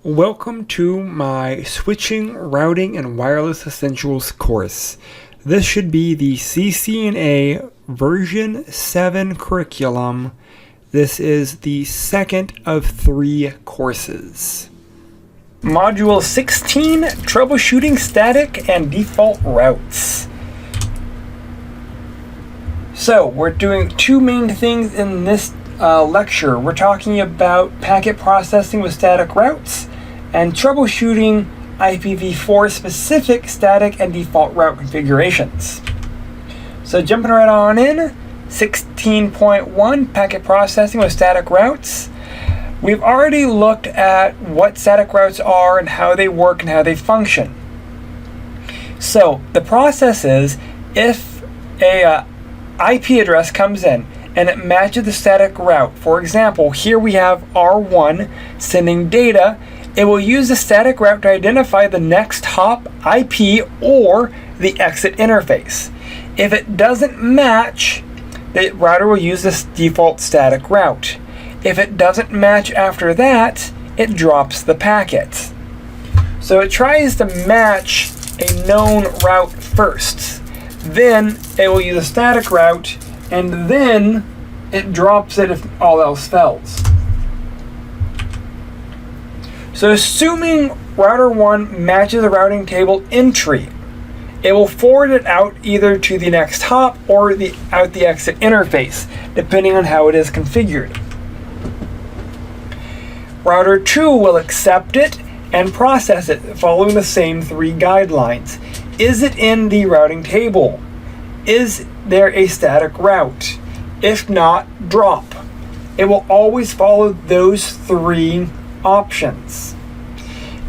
Welcome to my Switching, Routing, and Wireless Essentials course. This should be the CCNA version 7 curriculum. This is the second of 3 courses. Module 16, Troubleshooting Static and Default Routes. So, we're doing 2 main things in this lecture. We're talking about packet processing with static routes and troubleshooting IPv4 specific static and default route configurations. So jumping right on in, 16.1 packet processing with static routes. We've already looked at what static routes are and how they work and how they function. So the process is, if a IP address comes in and it matches the static route, for example, here we have R1 sending data, it will use the static route to identify the next hop IP or the exit interface. If it doesn't match, the router will use this default static route. If it doesn't match after that, it drops the packet. So it tries to match a known route first. Then it will use a static route, and then it drops it if all else fails. So assuming router 1 matches the routing table entry, it will forward it out either to the next hop or out the exit interface, depending on how it is configured. Router 2 will accept it and process it following the same 3 guidelines. Is it in the routing table? Is there a static route? If not, drop. It will always follow those 3 options.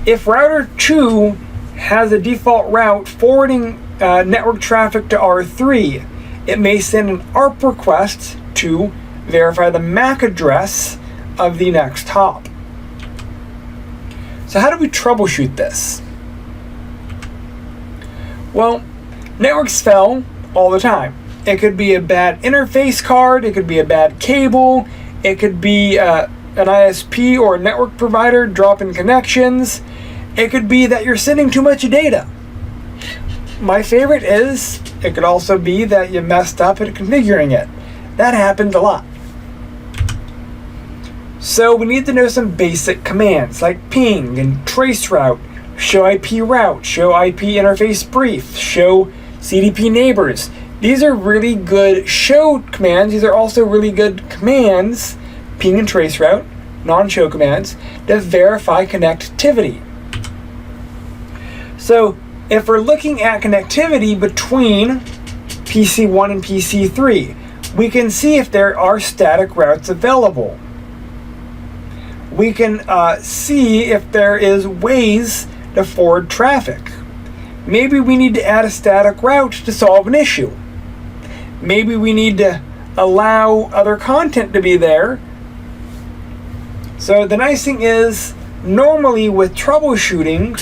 If router 2 has a default route forwarding network traffic to R3, it may send an ARP request to verify the MAC address of the next hop. So how do we troubleshoot this? Well, networks fail all the time. It could be a bad interface card, it could be a bad cable, it could be an ISP or a network provider dropping connections. It could be that you're sending too much data. My favorite is, it could also be that you messed up at configuring it. That happens a lot. So we need to know some basic commands like ping and traceroute, show IP route, show IP interface brief, show CDP neighbors. These are really good show commands. These are also really good commands, ping and traceroute, non-show commands, to verify connectivity. So if we're looking at connectivity between PC1 and PC3, we can see if there are static routes available. We can see if there is ways to forward traffic. Maybe we need to add a static route to solve an issue. Maybe we need to allow other content to be there. So the nice thing is, normally with troubleshooting,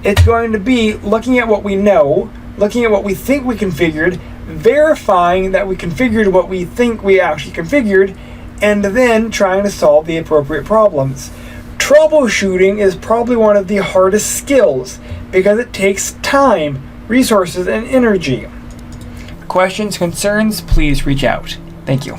it's going to be looking at what we know, looking at what we think we configured, verifying that we configured what we think we actually configured, and then trying to solve the appropriate problems. Troubleshooting is probably one of the hardest skills because it takes time, resources, and energy. Questions, concerns, please reach out. Thank you.